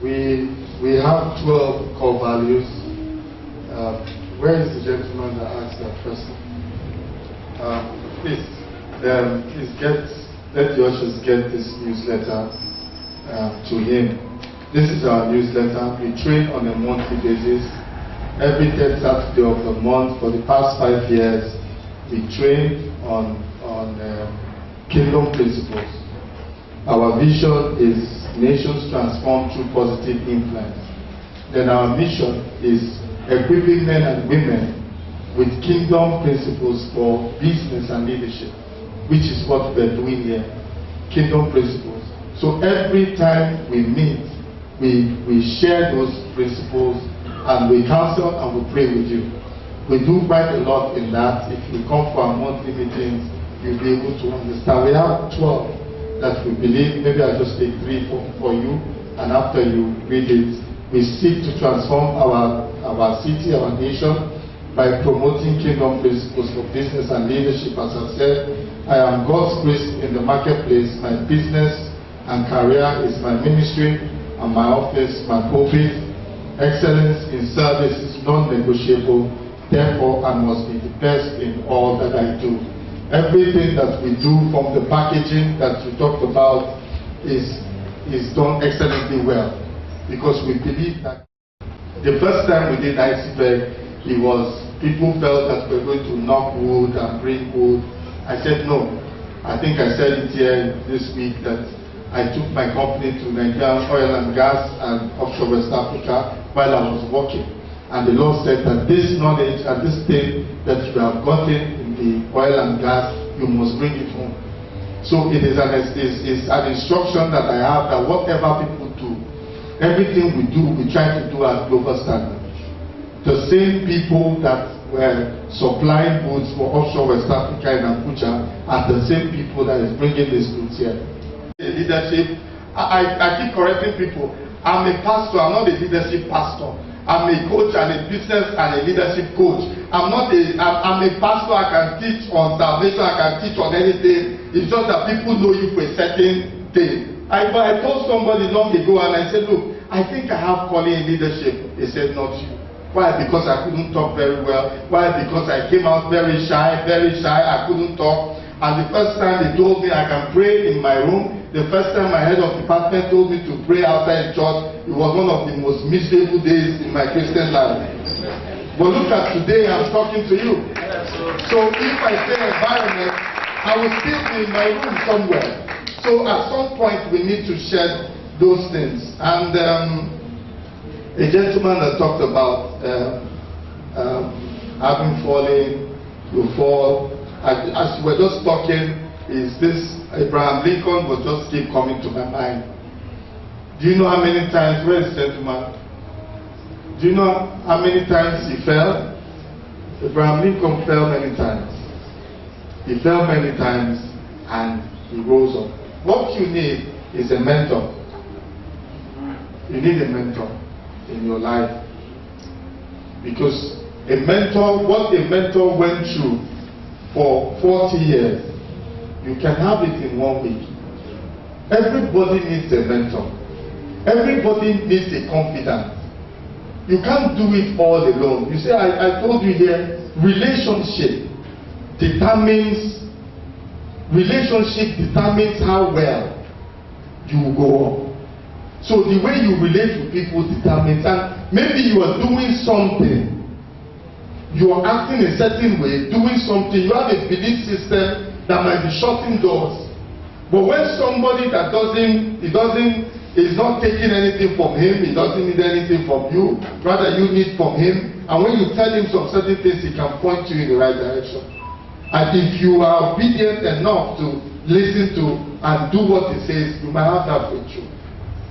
We have 12 core values. Where is the gentleman that asked that question? Please let the ushers get this newsletter to him. This is our newsletter. We train on a monthly basis. Every third Saturday of the month for the past 5 years, we train on kingdom principles. Our vision is nations transformed through positive influence. Then our mission is equipping men and women with kingdom principles for business and leadership, which is what we're doing here. Kingdom principles. So every time we meet, we share those principles and we counsel and we pray with you. We do quite a lot in that. If you come for our monthly meetings, you'll be able to understand. We have 12 that we believe. Maybe I'll just take 3 for you, and after you read it, we seek to transform our city, our nation, by promoting kingdom principles for business and leadership. As I said, I am God's priest in the marketplace. My business and career is my ministry, and my office, my pulpit. Excellence in service is non-negotiable. Therefore, I must be the best in all that I do. Everything that we do, from the packaging that you talked about, is done excellently well. Because we believe that the first time we did iceberg, people felt that we were going to knock wood and bring wood. I said no. I think I said it here this week that I took my company to Nigerian Oil and Gas and Offshore West Africa while I was working. And the Lord said that this knowledge and this thing that you have gotten in the oil and gas, you must bring it home. So it is an instruction that I have, that whatever people do, everything we do, we try to do at global standard. The same people that were supplying goods for offshore West Africa in Abuja are the same people that is bringing these goods here. The leadership, I keep correcting people. I'm a pastor, I'm not a leadership pastor. I'm a coach and a business and a leadership coach. I'm a pastor. I can teach on salvation, I can teach on anything. It's just that people know you for a certain thing. I told somebody long ago and I said, look, I think I have calling in leadership. They said, not you. Why? Because I couldn't talk very well. Why? Because I came out very shy, I couldn't talk. And the first time they told me I can pray in my room, the first time my head of department told me to pray outside church, it was one of the most miserable days in my Christian life. But look at today, I'm talking to you. So if I say environment, I will still be in my room somewhere. So at some point we need to share those things. And a gentleman that talked about having fallen, you fall. As we were just talking, is this Abraham Lincoln will just keep coming to my mind. Do you know how many times, where is the gentleman? Do you know how many times he fell? Abraham Lincoln fell many times. He fell many times and he rose up. What you need is a mentor. You need a mentor in your life. Because a mentor, what a mentor went through for 40 years, you can have it in 1 week. Everybody needs a mentor. Everybody needs a confidant. You can't do it all alone. You say, I told you here, relationship determines how well you will go on. So the way you relate with people determines, and maybe you are doing something, you are acting a certain way, doing something, you have a belief system that might be shutting doors. But when somebody that is not taking anything from him, he doesn't need anything from you, rather you need from him, and when you tell him some certain things, he can point you in the right direction. And if you are obedient enough to listen to and do what he says, you might have that breakthrough.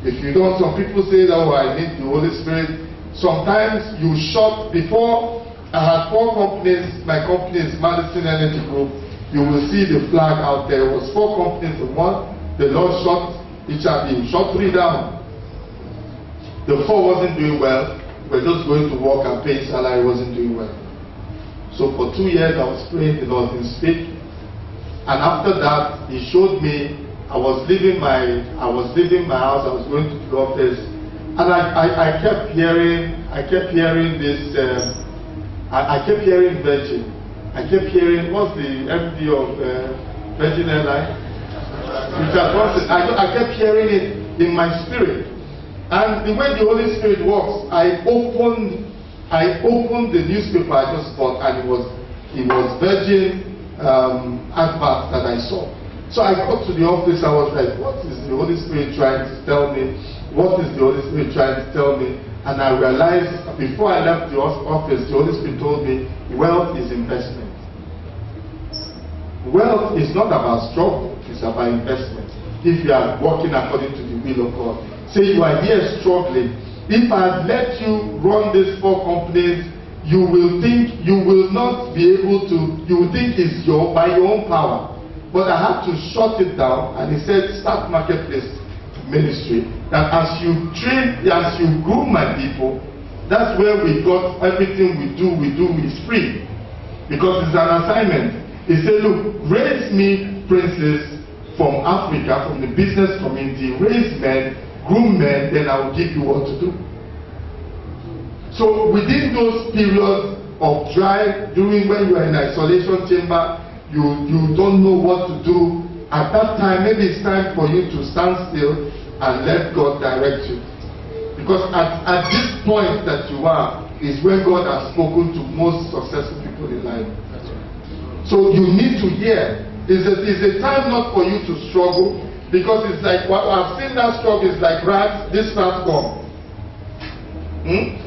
If you don't, some people say, oh, I need the Holy Spirit. Sometimes you shut. Before I had 4 companies, my company is Madison Energy Group. You will see the flag out there. It was 4 companies in one. The Lord shut HRD, shut 3 down. The 4 wasn't doing well. We're just going to work and pay salary, wasn't doing well. So for 2 years I was praying, the Lord didn't speak. And after that, He showed me, I was leaving my house, I was going to the office, And I kept hearing this, I kept hearing Virgin. I kept hearing, what's the MD of Virgin Airlines? Richard Branson. I kept hearing it in my spirit. And the way the Holy Spirit works, I opened the newspaper I just bought, and it was Virgin adverts that I saw. So I got to the office, I was like, what is the Holy Spirit trying to tell me? What is the Holy Spirit trying to tell me? And I realized, before I left the office, the Holy Spirit told me, wealth is investment. Wealth is not about struggle, it's about investment. If you are working according to the will of God. Say you are here struggling. If I had let you run these 4 companies, you will think you will not be able to, you will think it's by your own power. But I had to shut it down, and he said, start marketplace ministry. That as you train, as you groom my people, that's where we got everything we do is free. Because it's an assignment. He said, look, raise me princes from Africa, from the business community, raise men, groom men, then I will give you what to do. So within those periods of drive, during when you are in isolation chamber, you don't know what to do. At that time, maybe it's time for you to stand still and let God direct you. Because at this point that you are, is where God has spoken to most successful people in life. So you need to hear. It's a time not for you to struggle, because it's like, what I've seen that struggle is like rats, this rat gone.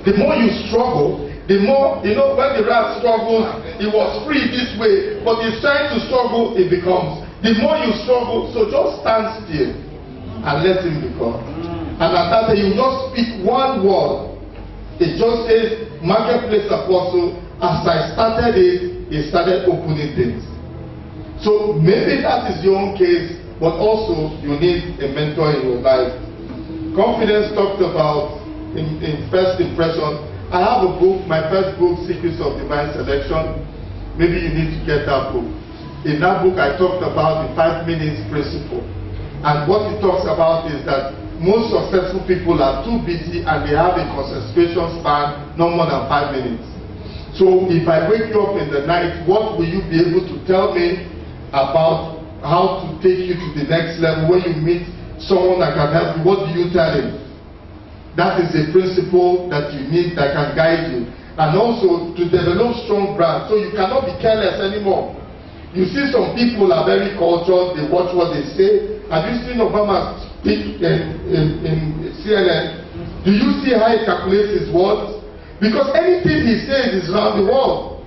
The more you struggle, the more, when the rat struggles, it was free this way, but it's trying to struggle, it becomes. The more you struggle, so just stand still and let him become. And at that time, you just speak one word. It just says, Marketplace Apostle. As I started it started opening things. So maybe that is your own case, but also you need a mentor in your life. Confidence talked about in first impression. I have a book, my first book, Secrets of Divine Selection. Maybe you need to get that book. In that book, I talked about the 5 minutes principle. And what it talks about is that most successful people are too busy and they have a concentration span no more than 5 minutes. So if I wake you up in the night, what will you be able to tell me about how to take you to the next level? When you meet someone that can help you, what do you tell him? That is a principle that you need that can guide you. And also to develop strong brands, so you cannot be careless anymore. You see some people are very cultured, they watch what they say. Have you seen Obama speak in CNN? Do you see how he calculates his words? Because anything he says is around the world.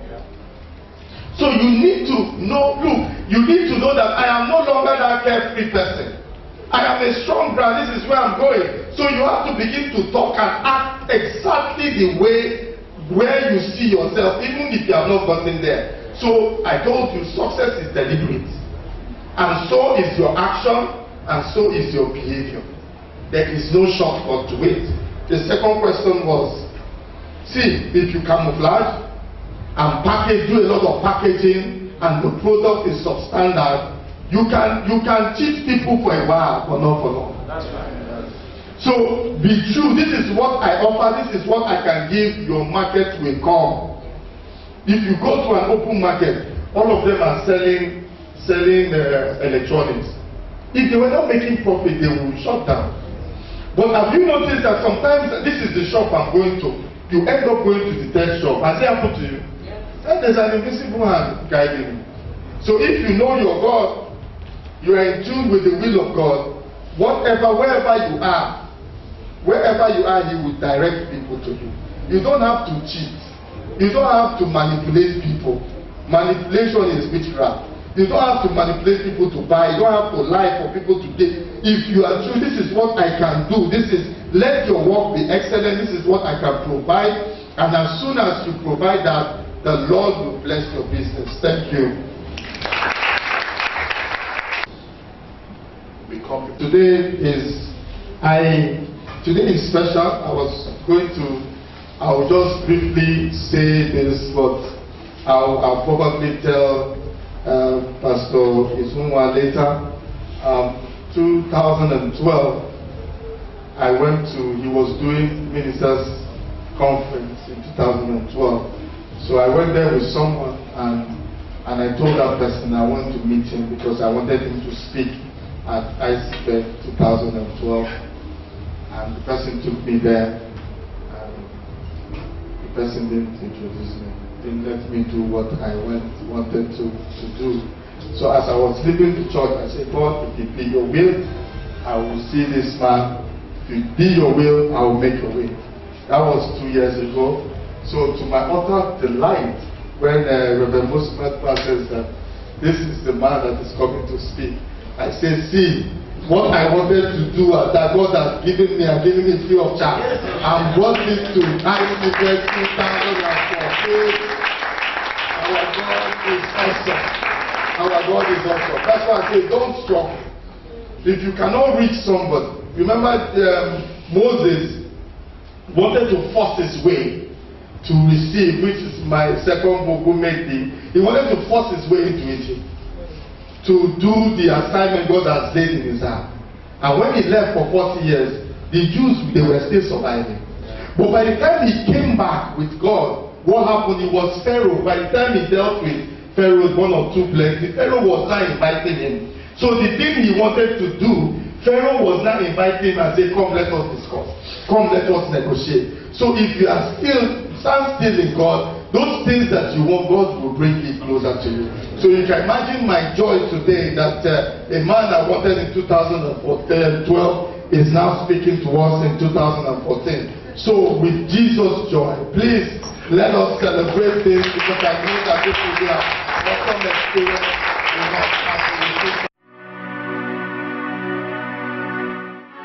So you need to know, look, you need to know that I am no longer that carefree person. I am a strong brand, this is where I'm going. So you have to begin to talk and act exactly the way where you see yourself, even if you have not gotten there. So I told you, success is deliberate. And so is your action, and so is your behavior. There is no shortcut to it. The second question was, see, if you camouflage and package, do a lot of packaging, and the product is substandard, you can cheat people for a while, but not for long. That's right. So be true. This is what I offer. This is what I can give. Your market will come. If you go to an open market, all of them are selling electronics. If they were not making profit, they will shut down. But have you noticed that sometimes this is the shop I'm going to? You end up going to the third shop. Has it happened to you? Then there's an invisible hand guiding you. So if you know your God, you are in tune with the will of God. Wherever you are, He will direct people to you. You don't have to cheat. You don't have to manipulate people. Manipulation is witchcraft. You don't have to manipulate people to buy. You don't have to lie for people to get. If you are true, this is what I can do. Let your work be excellent. This is what I can provide. And as soon as you provide that, the Lord will bless your business. Thank you. Today is special. I will just briefly say this, but I'll probably tell Pastor Isunwa later. 2012, he was doing ministers conference in 2012. So I went there with someone, and I told that person I wanted to meet him because I wanted him to speak at ICFED 2012. And the person took me there, and the person didn't introduce me, didn't let me do what I wanted to do. So as I was leaving the church, I said, God, if it be your will, I will see this man. If it be your will, I will make a way. That was 2 years ago. So to my utter delight, when Reverend Musmat says that this is the man that is coming to speak, I say, see, what I wanted to do that God has given me and given me free of charge. I'm brought it to ICFED 2014. Our God is awesome. Our God is awesome. That's why I say, don't struggle. If you cannot reach somebody, remember Moses wanted to force his way to receive, which is my second book, Who Made Thee. He wanted to force his way into Egypt to do the assignment God has laid in his heart. And when he left for 40 years, the Jews, they were still surviving. But by the time he came back with God, what happened? He was Pharaoh. By the time he dealt with Pharaoh's 1 or 2 plagues, the Pharaoh was now inviting him. So the thing he wanted to do, Pharaoh was now inviting him and say, come, let us discuss. Come, let us negotiate. So if you are stand still in God, those things that you want, God will bring it closer to you. So you can imagine my joy today that a man I wanted in 2012 is now speaking to us in 2014. So with Jesus' joy, please let us celebrate this, because I know that this will be an awesome experience in our